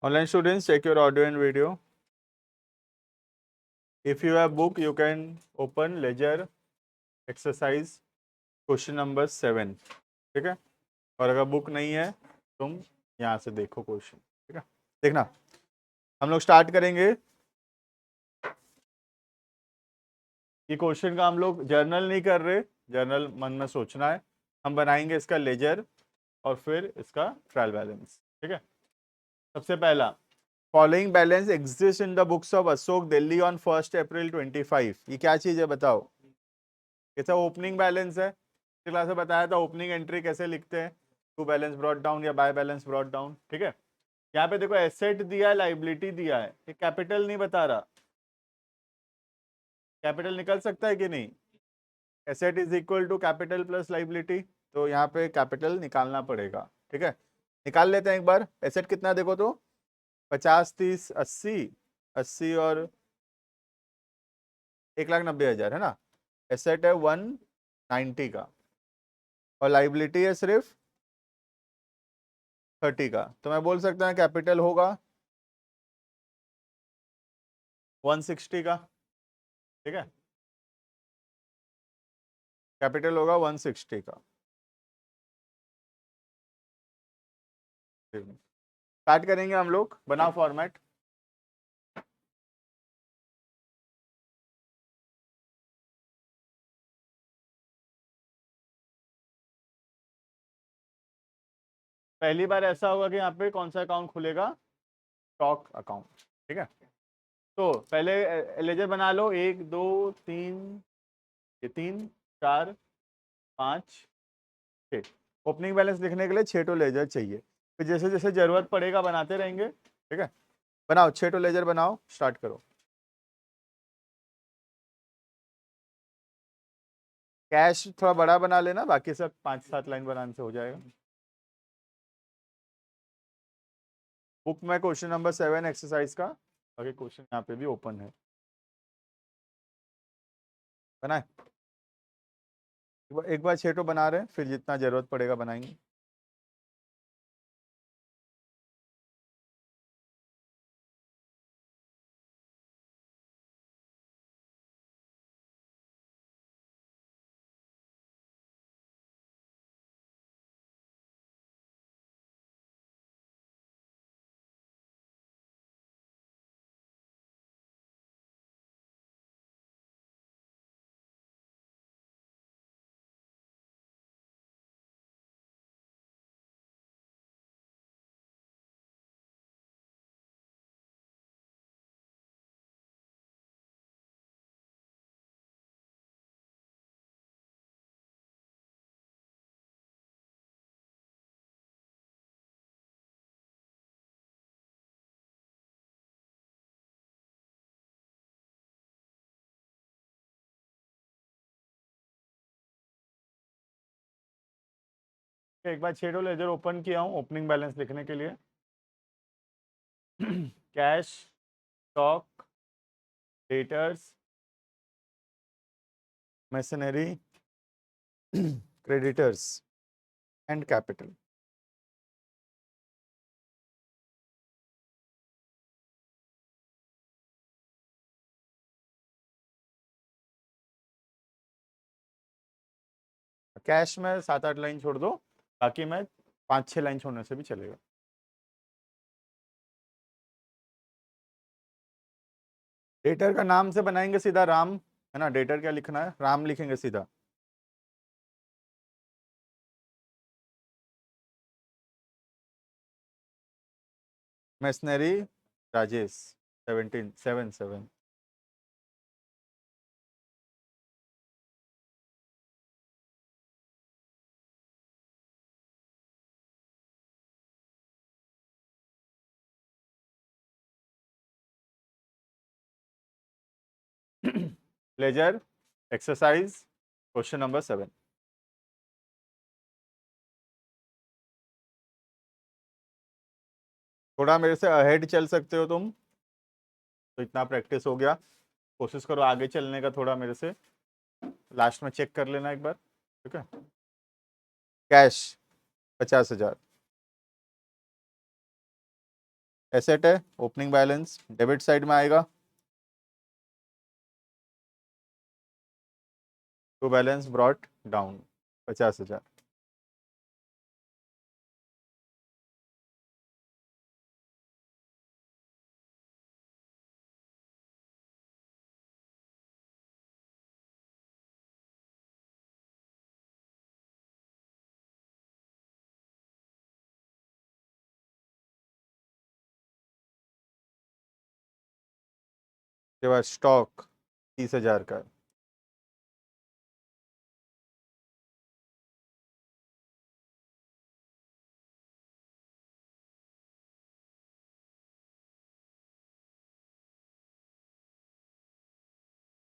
Online students, check your audio and video. If you have book, you can open ledger exercise question number 7. ठीक है, और अगर book नहीं है तुम यहाँ से देखो क्वेश्चन. ठीक है, देखना. हम लोग स्टार्ट करेंगे कि क्वेश्चन का हम लोग जर्नल नहीं कर रहे, जर्नल मन में सोचना है. हम बनाएंगे इसका लेजर और फिर इसका ट्रायल बैलेंस. ठीक है, सबसे पहला, following balance exist in the books of Ashok Delhi on 1 अप्रैल 25. ये क्या चीज है बताओ. कैसा ओपनिंग बैलेंस है, क्लास में बताया था ओपनिंग एंट्री कैसे लिखते हैं, टू बैलेंस ब्रॉट डाउन या बाय बैलेंस ब्रॉट डाउन. ठीक है, यहाँ पे देखो एसेट दिया है, लाइबिलिटी दिया है, ये कैपिटल नहीं बता रहा. कैपिटल निकल सकता है कि नहीं. Asset is equal to capital plus liability, तो यहाँ पे कैपिटल निकालना पड़ेगा. ठीक है, निकाल लेते हैं एक बार. एसेट कितना है देखो तो, 50, 30, 80, 80 और 1,90,000 है ना. एसेट है 190 का और लाइबिलिटी है सिर्फ 30 का. तो मैं बोल सकता हूँ कैपिटल होगा 160 का. ठीक है, कैपिटल होगा 160 का. स्टार्ट करेंगे हम लोग. बनाओ फॉर्मेट. पहली बार ऐसा होगा कि यहाँ पे कौन सा अकाउंट खुलेगा, स्टॉक अकाउंट. ठीक है, तो पहले लेजर बना लो. 1 2 3, ये 3 4 5 6. ओपनिंग बैलेंस लिखने के लिए 6 तो लेजर चाहिए. फिर जैसे जैसे जरूरत पड़ेगा बनाते रहेंगे. ठीक है, बनाओ 6 तो लेजर बनाओ. स्टार्ट करो. कैश थोड़ा बड़ा बना लेना, बाकी सब 5-7 लाइन बनाने से हो जाएगा. बुक में क्वेश्चन नंबर 7 एक्सरसाइज का बाकी क्वेश्चन यहाँ पे भी ओपन है. बनाए एक बार 6 तो बना रहे हैं, फिर जितना जरूरत पड़ेगा बनाएंगे. एक बार 6 लेजर ओपन किया हूँ ओपनिंग बैलेंस लिखने के लिए. Cash, stock, debtors, machinery, creditors and capital. Cash में 7-8 लाइन छोड़ दो, बाकी मैं 5-6 लाइन छोड़ने से भी चलेगा. डेटर का नाम से बनाएंगे सीधा राम, है ना. डेटर क्या लिखना है, राम लिखेंगे सीधा. Machinery Rajesh 1777. Ledger exercise question number 7. थोड़ा मेरे से अहेड चल सकते हो तुम, तो इतना प्रैक्टिस हो गया. कोशिश करो आगे चलने का थोड़ा मेरे से. लास्ट में चेक कर लेना एक बार. ठीक है, कैश 50,000, एसेट है, ओपनिंग बैलेंस डेबिट साइड में आएगा, तो बैलेंस ब्रॉट डाउन 50,000। उसके बाद स्टॉक 30,000 का।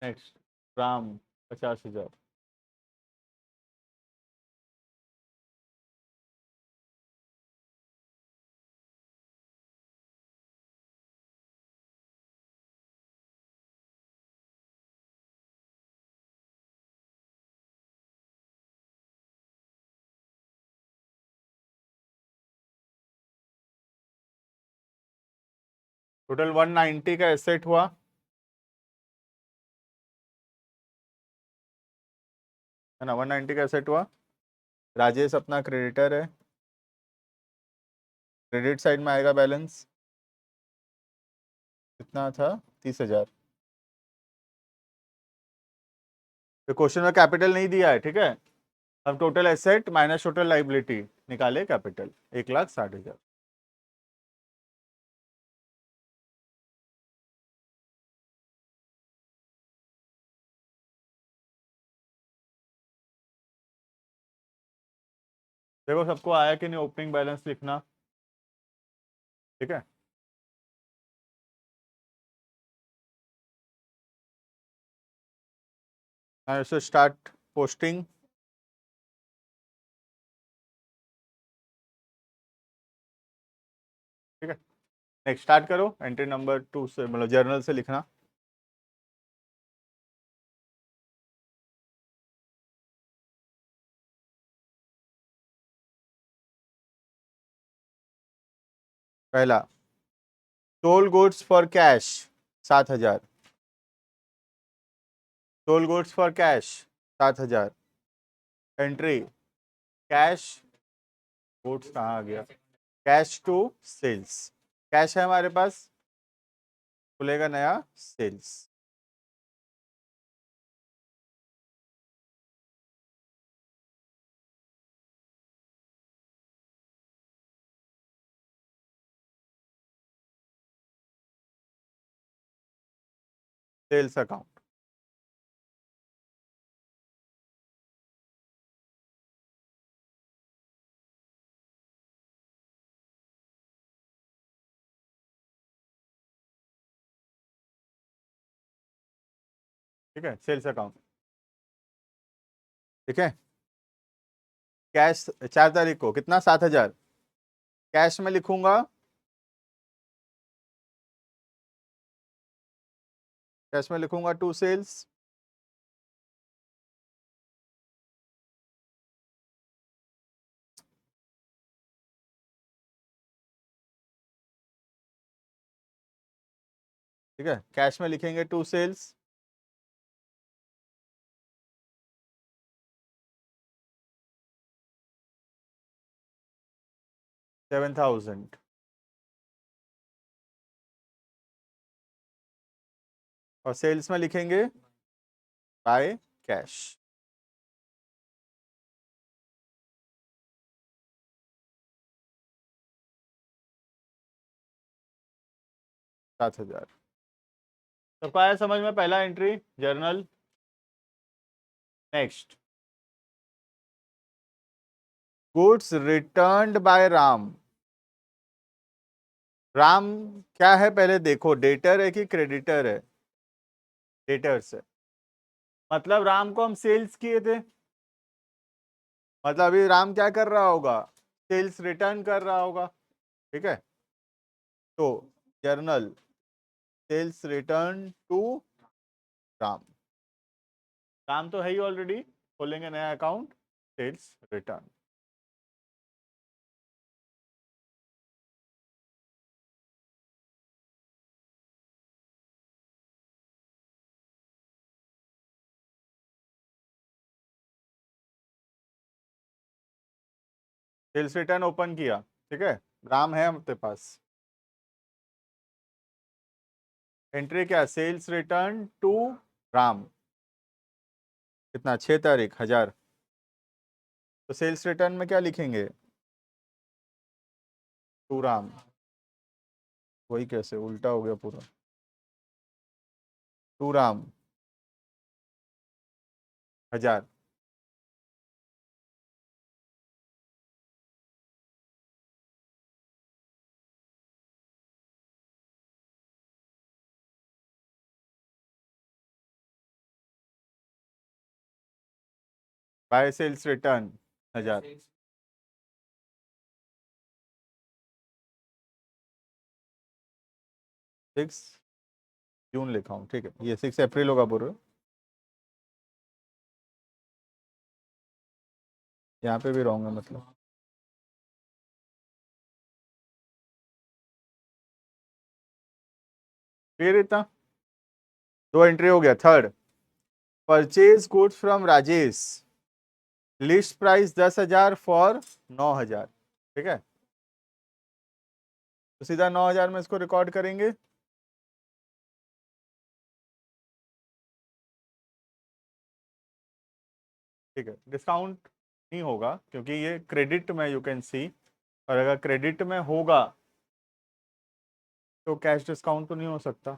नेक्स्ट राम 50,000। टोटल 190 का एसेट हुआ, है ना, 190 का एसेट हुआ। राजेश अपना क्रेडिटर है, क्रेडिट साइड में आएगा बैलेंस कितना था, 30,000। तो क्वेश्चन में कैपिटल नहीं दिया है, ठीक है। अब total asset minus total liability निकाले, कैपिटल 1,60,000। देखो सबको आया कि नहीं ओपनिंग बैलेंस लिखना, ठीक है। सो स्टार्ट पोस्टिंग, ठीक है। नेक्स्ट स्टार्ट करो, एंट्री नंबर 2 से, मतलब जर्नल से लिखना। पहला, sold goods for cash 7,000, sold goods for cash 7,000। Entry cash, goods कहाँ आ गया, कैश टू सेल्स, कैश है हमारे पास, खुलेगा नया सेल्स। सेल्स अकाउंट, ठीक है, सेल्स अकाउंट, ठीक है। कैश 4 तारीख को कितना, 7,000, कैश में लिखूंगा, कैश में लिखूंगा टू सेल्स, ठीक है। कैश में लिखेंगे टू सेल्स, $7,000, और सेल्स में लिखेंगे बाय कैश, 7,000। सबको आया समझ में पहला entry journal. Next, goods returned by Ram. Ram क्या है पहले देखो, डेटर है कि क्रेडिटर है, डेटर्स है, मतलब राम को हम सेल्स किए थे, मतलब अभी राम क्या कर रहा होगा, सेल्स रिटर्न कर रहा होगा, ठीक है। तो journal sales return to Ram, Ram तो है ही ऑलरेडी, खोलेंगे नया account, sales return. Sales return open किया, ठीक है, राम है अपने पास। एंट्री क्या, सेल्स रिटर्न टू राम, कितना, 6 तारीख, 1000। तो सेल्स रिटर्न में क्या लिखेंगे, टू राम, वही कैसे उल्टा हो गया पूरा, to Ram 1000। By sales return 1000। 6 जून लिखा हूँ, ठीक है, ये 6 अप्रैल होगा पूरा। यहाँ पे भी रॉन्ग है मतलब, फिर इतना, 2 एंट्री हो गया। Third, purchase goods from Rajesh, list price 10,000 for 9,000, ठीक है, तो सीधा 9,000 में इसको रिकॉर्ड करेंगे। ठीक है, डिस्काउंट नहीं होगा क्योंकि ये क्रेडिट में, यू कैन सी, और अगर क्रेडिट में होगा तो कैश डिस्काउंट तो नहीं हो सकता।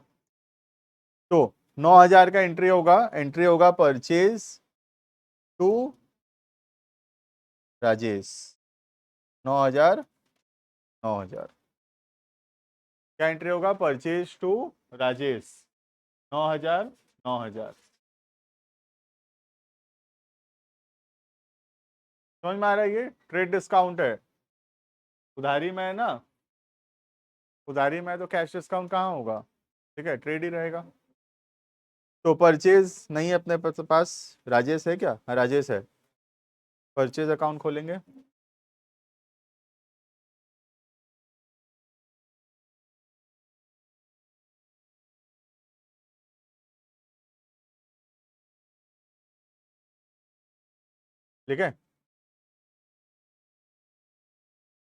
तो 9,000 का एंट्री होगा परचेज टू राजेश, 9,000, 9,000। क्या एंट्री होगा, परचेज टू राजेश, 9,000, 9,000। समझ में आ रहा है, ये ट्रेड डिस्काउंट है। उधारी में है ना, उधारी में है तो कैश डिस्काउंट कहाँ होगा, ठीक है, ट्रेड ही रहेगा। तो परचेज नहीं है अपने पास, राजेश है क्या, हाँ राजेश है, परचेज अकाउंट खोलेंगे। ठीक है,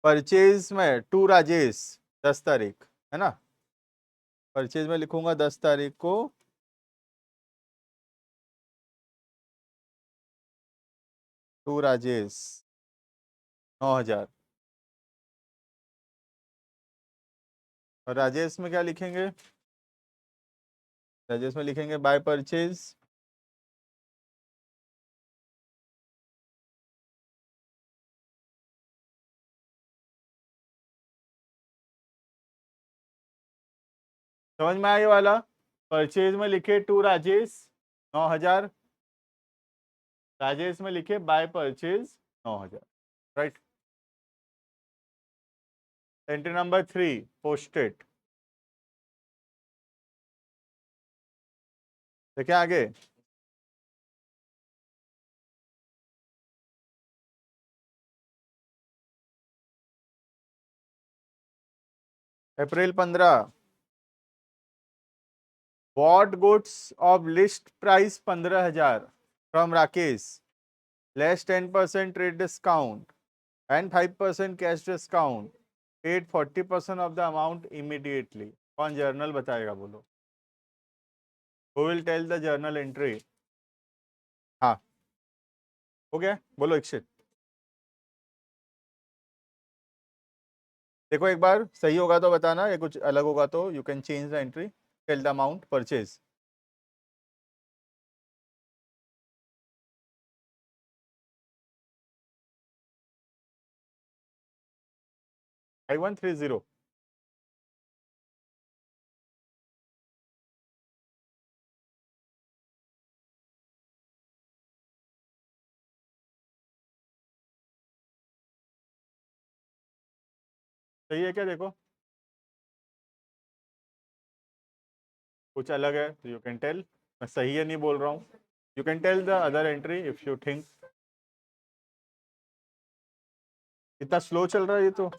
परचेज में टू राजेश 10 तारीख, है ना, परचेज में लिखूंगा 10 तारीख को, टू राजेश 9,000। और राजेश में क्या लिखेंगे, राजेश में लिखेंगे बाय परचेज, समझ में आया ये वाला। परचेज में लिखे टू राजेश 9,000, राजेश में लिखे by purchase 9,000, right. Entry number 3, posted. देखिए आगे, April 15, bought goods of list price 15,000 from Rakesh, less 10% trade discount and 5% cash discount, paid 40% of the amount immediately. कौन जर्नल बताएगा, बोलो, who will tell the journal entry. हाँ, हो गया, बोलो इक्षित। देखो एक बार सही होगा तो बताना, या कुछ अलग होगा तो you can change the entry, tell the amount purchase. I130, सही है क्या, देखो कुछ अलग है तो यू कैन टेल, मैं सही है नहीं बोल रहा हूँ, you can tell the other entry if you think. इतना स्लो चल रहा है ये तो।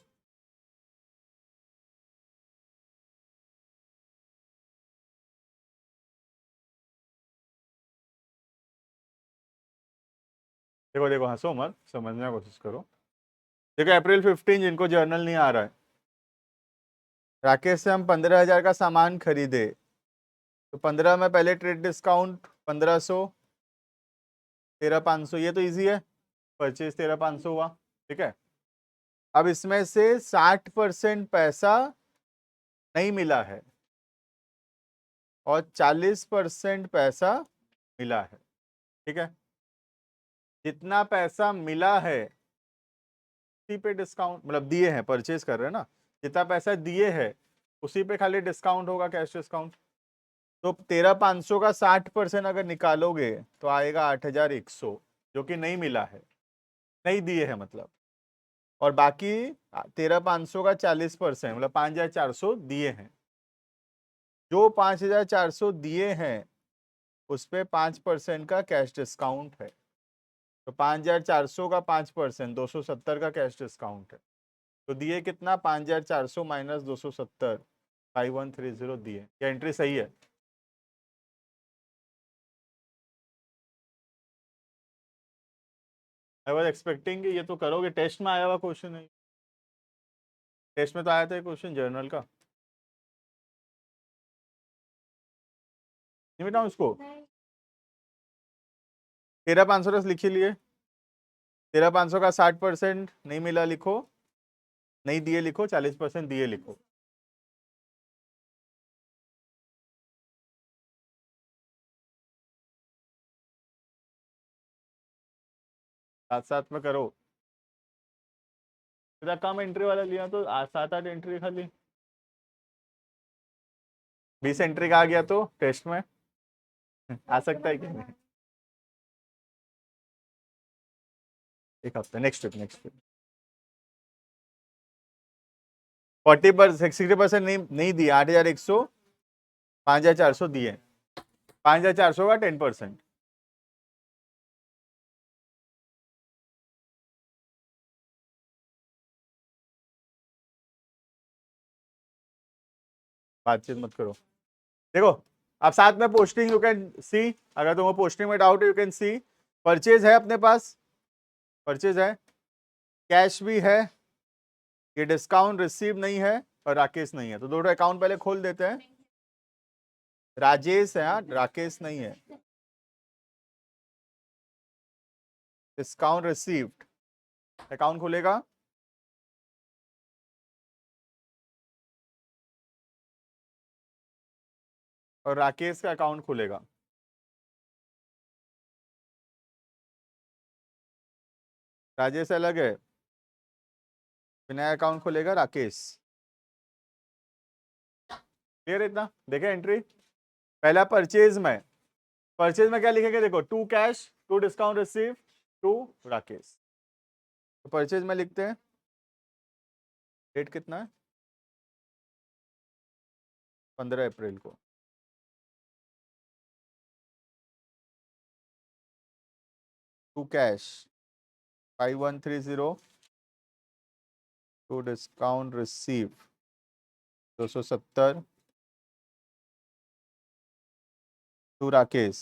देखो देखो, हंसो मत, समझने की कोशिश करो। देखो अप्रैल 15 जिनको जर्नल नहीं आ रहा है, राकेश से हम 15,000 का सामान खरीदे, तो 15 में पहले ट्रेड डिस्काउंट 1500, 13,500, ये तो इजी है, परचेज 13,500 हुआ, ठीक है। अब इसमें से 60% पैसा नहीं मिला है और 40% पैसा मिला है, ठीक है। जितना पैसा मिला है उसी पे डिस्काउंट, मतलब दिए हैं, परचेज कर रहे हैं ना, जितना पैसा दिए हैं उसी पे खाली डिस्काउंट होगा, कैश डिस्काउंट। तो 13,500 का 60% अगर निकालोगे तो आएगा 8,100, जो कि नहीं मिला है, नहीं दिए है मतलब। और बाकी 13,500 का 40%, मतलब 5,400 दिए हैं। जो 5,400 दिए हैं उस पे 5% का कैश डिस्काउंट है, तो 5,400 का 5%, 270 का कैश डिस्काउंट है। तो दिए कितना, 5,400 माइनस 270, 5130 दिए। क्या एंट्री सही है? आई वॉज एक्सपेक्टिंग कि ये तो करोगे, टेस्ट में आया हुआ क्वेश्चन है, टेस्ट में तो आया था क्वेश्चन जर्नल का। नहीं बताऊँ इसको, 13,500 रस लिखी लिए, 13,500 का 60% नहीं मिला लिखो, नहीं दिए लिखो, 40% दिए लिखो। साथ साथ में करो, इतना कम एंट्री वाला लिया तो 7-8 एंट्री खाली, 20 एंट्री का आ गया तो टेस्ट में आ सकता है कि नहीं? एक हफ्ते, नेक्स्ट वीक, नेक्स्ट वीक। 40%, 60% नहीं दिया, 8,100, 5,400 दिए, 5,400 का 10%। बातचीत मत करो। देखो आप साथ में पोस्टिंग यू कैन सी, अगर तुम्हें पोस्टिंग में डाउट है यू कैन सी, परचेज है अपने पास, परचेज है, कैश भी है, ये डिस्काउंट रिसीव नहीं है और राकेश नहीं है, तो दोनों अकाउंट पहले खोल देते हैं। राजेश है, हाँ, राकेश नहीं है। डिस्काउंट रिसीव्ड, अकाउंट खुलेगा, और राकेश का अकाउंट खुलेगा। राजेश अलग है, फिर नया अकाउंट खुलेगा राकेश। क्लियर इतना? देखे एंट्री, पहला परचेज में, परचेज में क्या लिखेंगे, देखो to cash, to discount receive, to Rakesh. तो परचेज में लिखते हैं, डेट कितना है, 15 अप्रैल को। To cash 5130, to discount receive 270, to Rakesh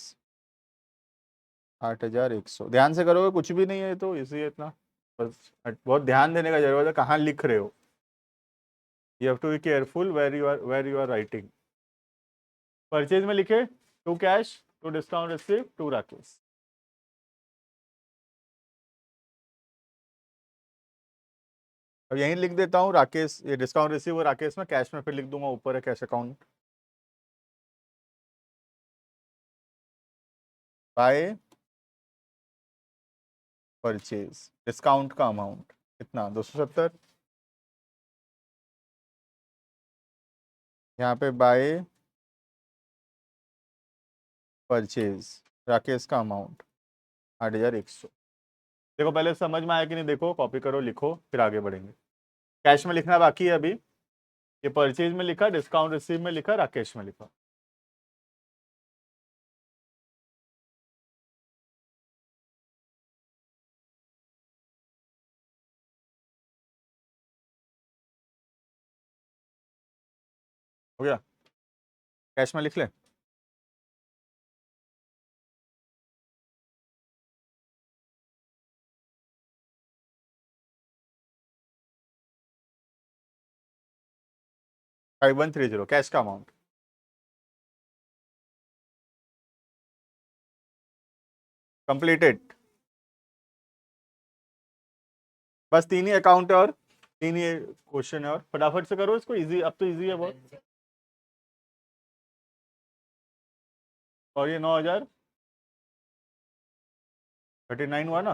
8,100। ध्यान से करोगे कुछ भी नहीं है तो इसी इतना, बस बहुत ध्यान देने का जरूरत है कहाँ लिख रहे हो, you have to be careful where you are writing. Purchase में लिखे to cash, to discount receive, to Rakesh. अब यहीं लिख देता हूँ राकेश, ये डिस्काउंट रिसीव और राकेश में, कैश में फिर लिख दूंगा ऊपर है cash account. By purchase, discount का अमाउंट कितना, 270, यहाँ पे बाय परचेज, राकेश का अमाउंट 8,100। देखो पहले समझ में आया कि नहीं, देखो कॉपी करो, लिखो, फिर आगे बढ़ेंगे। कैश में लिखना बाकी है अभी, ये परचेज में लिखा, डिस्काउंट रिसीव में लिखा, राकेश में लिखा। हो गया, कैश में लिख ले। 5130 कैश का अमाउंट। कंप्लीटेड। बस 3 ही अकाउंट है और 3 ही क्वेश्चन है, और फटाफट से करो इसको, इजी अब तो इजी है बहुत। और ये 9039 हुआ ना।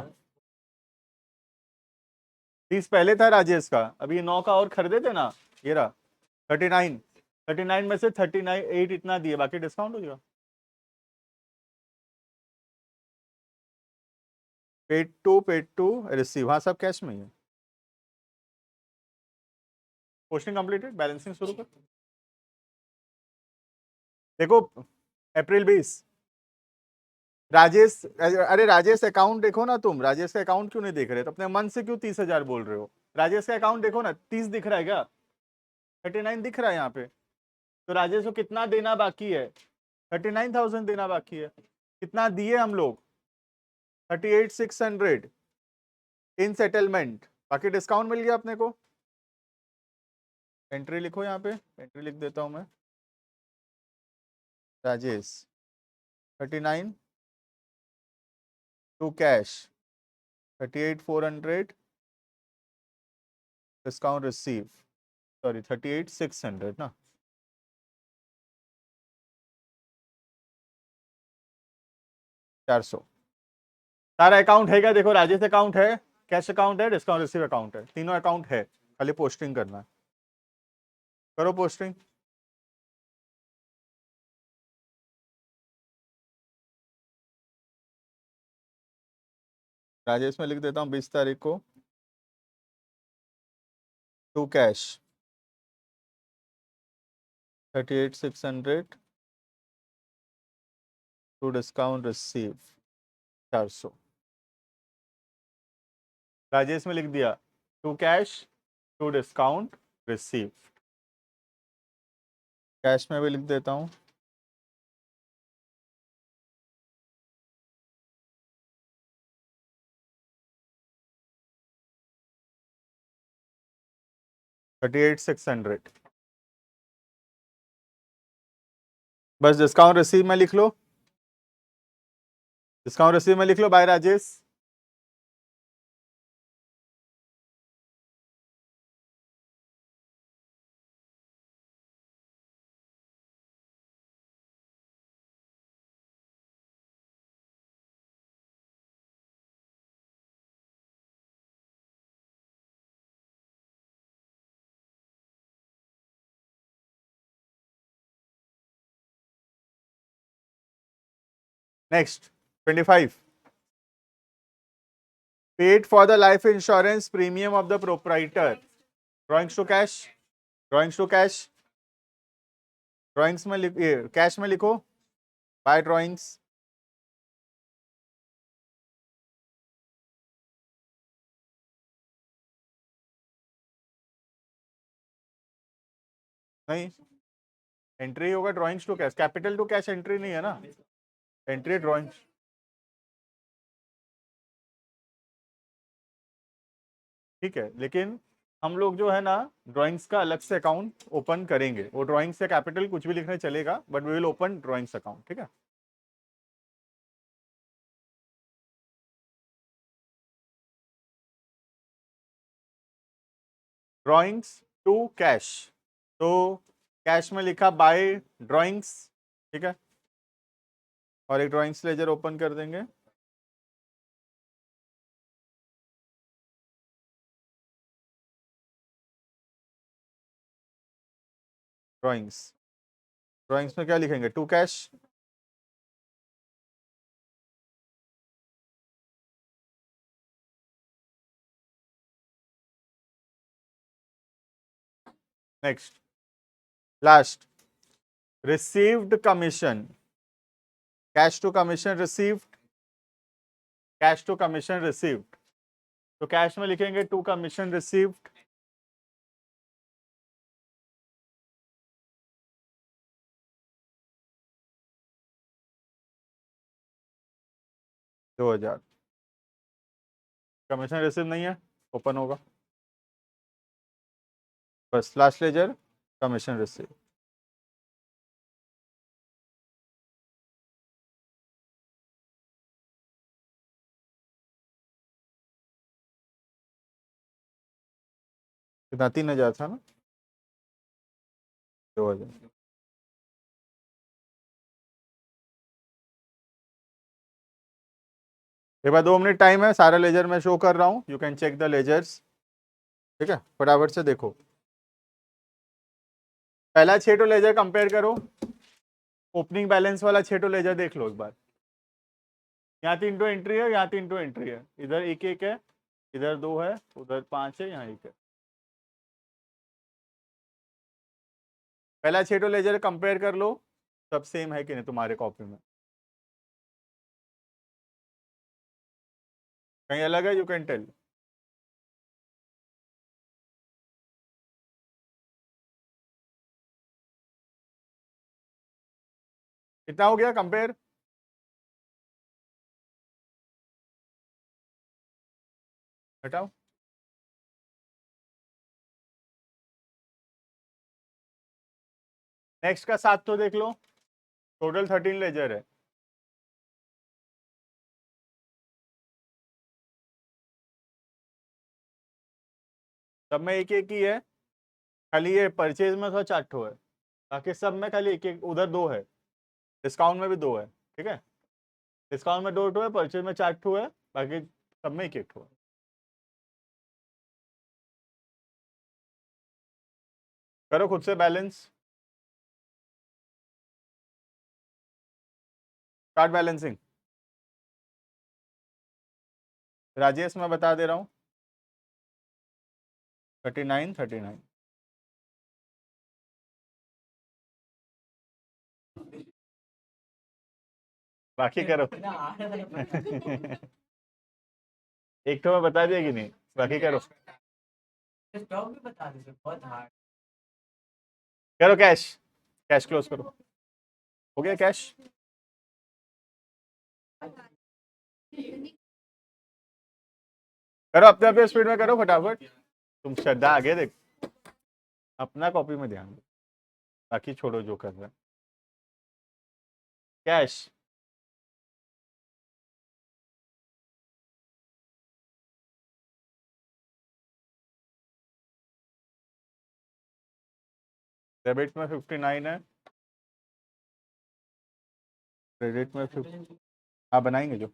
30 पहले था राजेश का, अभी 9 का और खरीदे थे ना, ये रहा 39। 39 में से 39 8 इतना दिए, बाकी डिस्काउंट हो जाएगा। पेड टू रिसीव, हाँ सब कैश में ही है। क्वेश्चन कंप्लीटेड, बैलेंसिंग शुरू कर। देखो अप्रैल 20 राजेश, अरे राजेश अकाउंट देखो ना, तुम राजेश का अकाउंट क्यों नहीं देख रहे? तो अपने मन से क्यों 30,000 बोल रहे हो? राजेश का अकाउंट देखो ना, 30 दिख रहा है क्या? 39 दिख रहा है यहाँ पे। तो राजेश को कितना देना बाकी है? 39,000 देना बाकी है। कितना दिए हम लोग? 38,600 इन सेटलमेंट, बाकी डिस्काउंट मिल गया अपने को। एंट्री लिखो यहाँ पे, एंट्री लिख देता हूं मैं। Rajesh 39 to cash 38,400 discount receive, sorry 38,600 ना, 400। सारा अकाउंट है क्या? देखो राजेश अकाउंट है, कैश अकाउंट है, डिस्काउंट रिसीव अकाउंट है, तीनों अकाउंट है, खाली पोस्टिंग करना है। करो पोस्टिंग। राजेश में लिख देता हूँ 20 तारीख को to cash 38,600 to discount receive 400। Rajesh में लिख दिया to cash to discount receive. Cash में भी लिख देता हूँ 38,600। बस डिस्काउंट रिसीव में लिख लो, डिस्काउंट रिसीव में लिख लो by Rajesh. Next 25, paid for the life insurance premium of the proprietor. Drawings to cash, drawings to cash, drawings में कैश में लिखो बाय ड्रॉइंग्स। नहीं, एंट्री होगा drawings to cash, capital to cash entry नहीं है ना, एंट्री ड्रॉइंग्स। ठीक है, लेकिन हम लोग जो है ना ड्राइंग्स का अलग से अकाउंट ओपन करेंगे, वो ड्राइंग्स से कैपिटल कुछ भी लिखने चलेगा, but we will open drawings account, ठीक है। ड्राइंग्स टू कैश, तो कैश में लिखा बाय ड्राइंग्स, ठीक है, और एक ड्राइंग्स लेजर ओपन कर देंगे। ड्राइंग्स, ड्राइंग्स में क्या लिखेंगे? To cash. Next last, received commission, cash to commission received, cash to commission received, तो कैश में लिखेंगे to commission received, 2,000। Commission receive नहीं है, ओपन होगा। बस लास्ट लेजर कमीशन रिसीव। कितना 3,000 था ना, 2,000। ये बाद 2 मिनट टाइम है, सारा लेजर मैं शो कर रहा हूँ, you can check the ledgers. ठीक है, फटाफट से देखो, पहला 6 तो लेजर कंपेयर करो, ओपनिंग बैलेंस वाला 6 तो लेजर देख लो एक बार। यहाँ 3 तो एंट्री है, यहाँ 3 तो एंट्री है, इधर एक एक है, इधर 2 है, उधर 5 है, यहाँ 1 है। पहला 6 तो लेजर कंपेयर कर लो, सब सेम है कि नहीं तुम्हारे कॉपी में, कहीं अलग है, यू कैन टेल। कितना हो गया कंपेयर? हटाओ। नेक्स्ट का 7 तो देख लो, टोटल 13 लेजर है। सब में एक एक ही है, खाली ये परचेज में थोड़ा 4 ठो है, बाकी सब में खाली एक एक, उधर 2 है, डिस्काउंट में भी 2 है। ठीक है, डिस्काउंट में 2 ठो है, परचेज में 4 ठो है, बाकी सब में एक एक ठो है। करो खुद से बैलेंस, स्टार्ट बैलेंसिंग। राजेश मैं बता दे रहा हूँ, 39 39। बाकी करो। एक तो मैं बता दिया कि नहीं, बाकी करो। स्टॉक भी बता दीजिए, बहुत हार्ड। करो कैश, कैश क्लोज करो, हो गया कैश। करो अपने अपने स्पीड में करो फटाफट, तुम श्रद्धा आगे देख, अपना कॉपी में ध्यान दो, बाकी छोड़ो जो कर रहा है। कैश, डेबिट में 59 है, क्रेडिट में 50। हाँ बनाएंगे जो।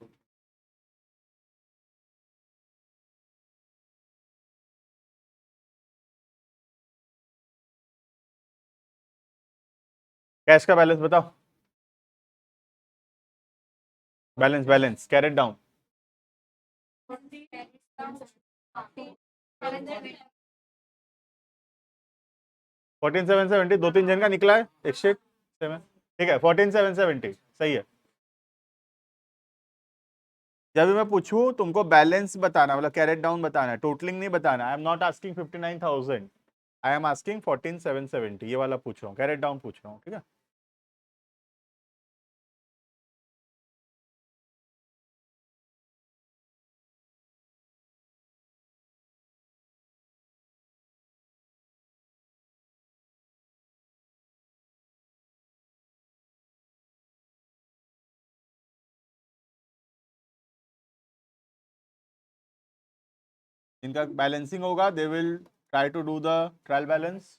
कैश का बैलेंस बताओ, बैलेंस बैलेंस कैरेट डाउन। 14,770, 2-3 जन का निकला है एक्सचेंज में। ठीक है, 14,770 सही है। जब भी मैं पूछूं तुमको बैलेंस बताना, मतलब कैरेट डाउन बताना है, टोटलिंग नहीं बताना। I am not asking 59,000, I am asking 14,770, ये वाला पूछ रहा हूँ, कैरेट डाउन पूछ रहा हूँ। ठीक है, इनका बैलेंसिंग होगा, they will try to do the trial balance.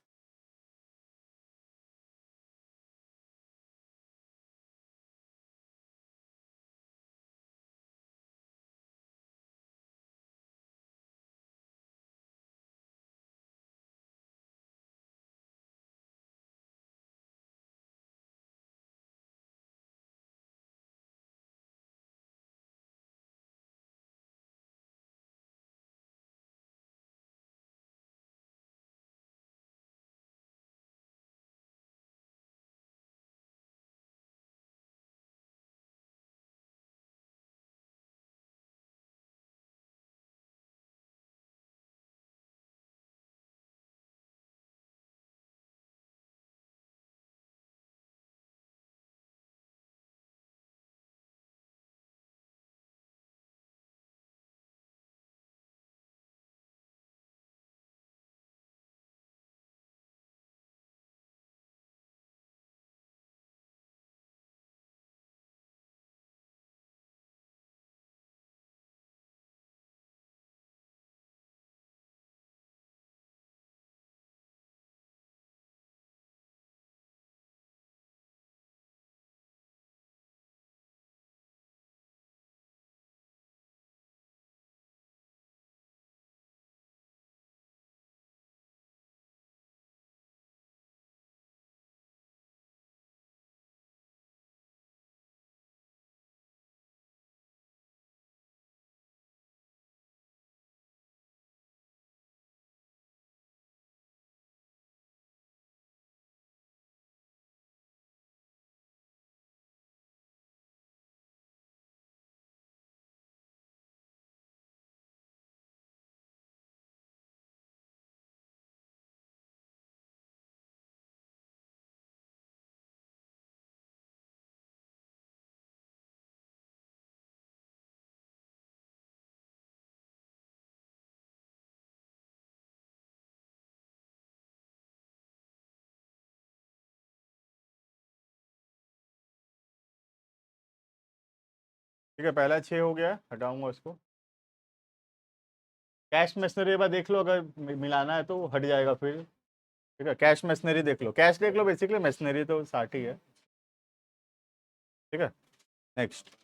ठीक है, पहला 6 हो गया, हटाऊंगा इसको। कैश मशीनरी एक बार देख लो, अगर मिलाना है तो हट जाएगा फिर। ठीक है, कैश मशीनरी देख लो, कैश देख लो, बेसिकली मशीनरी तो 60 ही है। ठीक है, नेक्स्ट।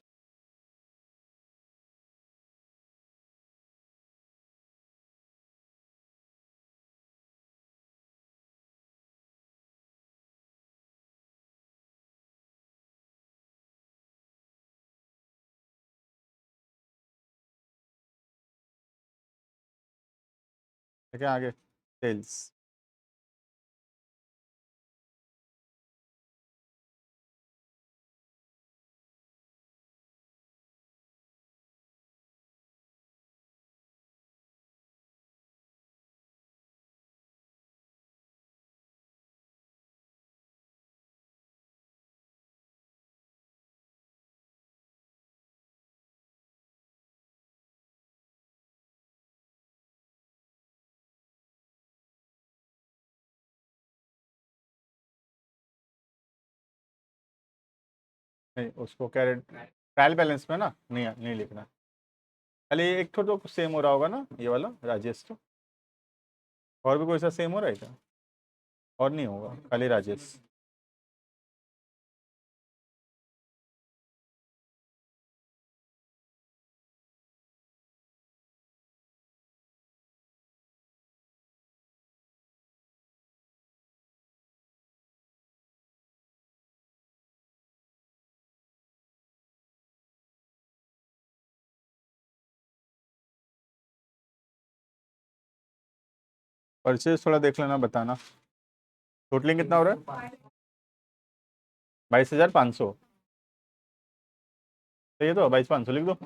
ठीक है, आगे सेल्स। नहीं, उसको क्या ट्रायल बैलेंस में ना नहीं नहीं लिखना। खाली एक तो सेम हो रहा होगा ना, ये वाला राजेश तो। और भी कोई सा सेम हो रहा है क्या? और नहीं होगा, खाली राजेश। परचेज थोड़ा देख लेना, बताना टोटलिंग कितना हो रहा है। 22,500। तो ये तो 22,500 लिख दो।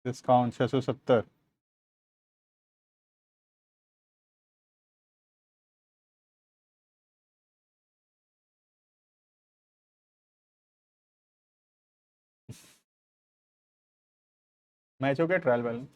डिस्काउंट 670। मैच हो गया ट्रायल बैलेंस।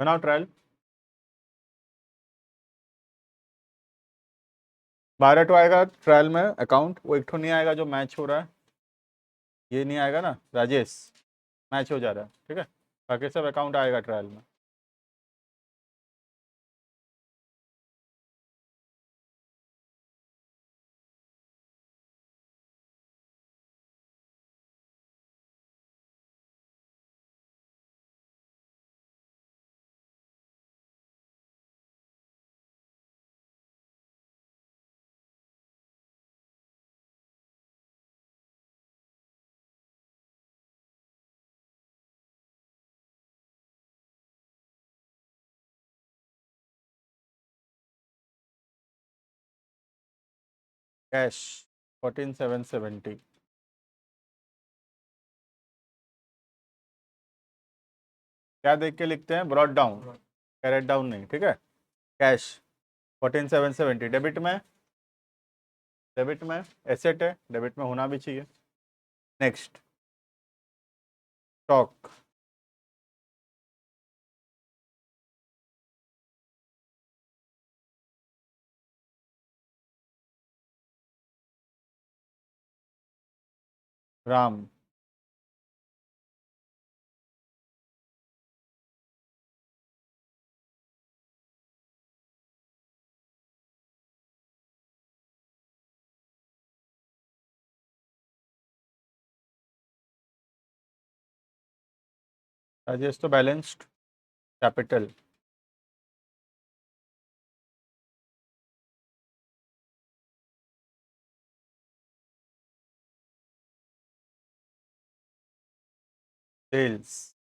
बनाओ ट्रायल। 12 तो आएगा ट्रायल में अकाउंट, वो एक तो नहीं आएगा जो मैच हो रहा है। ये नहीं आएगा ना राजेश, मैच हो जा रहा है। ठीक है, बाकी सब अकाउंट आएगा ट्रायल में। कैश 14,770। क्या देख के लिखते हैं, ब्रॉड डाउन, कैरेट डाउन नहीं। ठीक है, कैश 14,770 डेबिट में। डेबिट में एसेट है, डेबिट में होना भी चाहिए। Next, stock. राम। राजेश तो balanced capital, sales,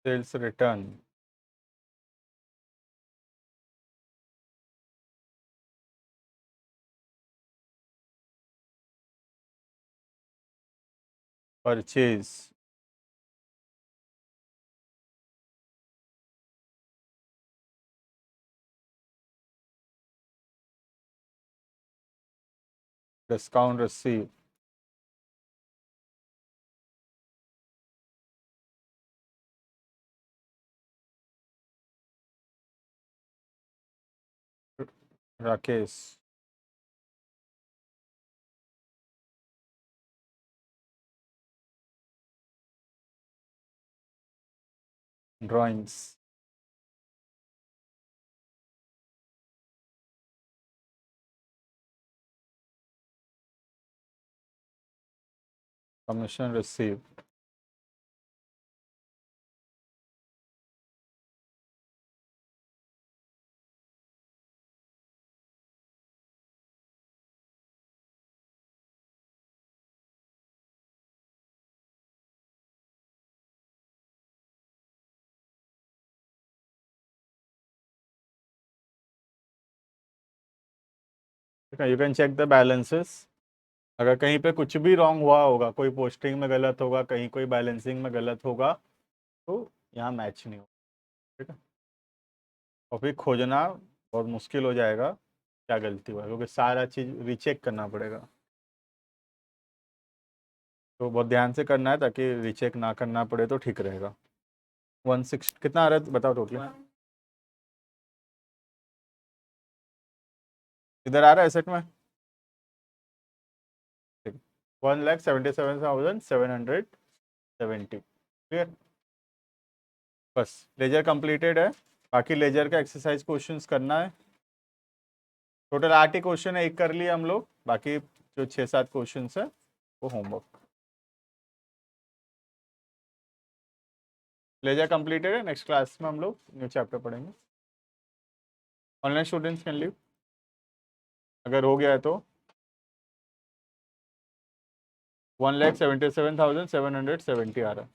sales return, purchase, discount receive, Rakesh, drawings, commission receive, you can check the balances. अगर कहीं पे कुछ भी रॉन्ग हुआ होगा, कोई पोस्टिंग में गलत होगा, कहीं कोई बैलेंसिंग में गलत होगा, तो यहाँ मैच नहीं होगा, ठीक है। और फिर खोजना बहुत मुश्किल हो जाएगा क्या गलती हुआ है, क्योंकि सारा चीज़ रीचेक करना पड़ेगा। तो बहुत ध्यान से करना है ताकि रीचेक ना करना पड़े तो ठीक रहेगा। 16 कितना आ रहा है बताओ टोटल, इधर आ रहा है एसेट में, ठीक, 1,77,770, क्लियर। बस लेजर कंप्लीटेड है, बाकी लेजर का एक्सरसाइज क्वेश्चंस करना है। टोटल 8 ही क्वेश्चन है, एक कर लिए हम लोग, बाकी जो 6-7 क्वेश्चन है वो होमवर्क। लेजर कंप्लीटेड है, नेक्स्ट क्लास में हम लोग न्यू चैप्टर पढ़ेंगे। ऑनलाइन स्टूडेंट्स कैन लीव, अगर हो गया है तो। 1,77,770 आ रहा है।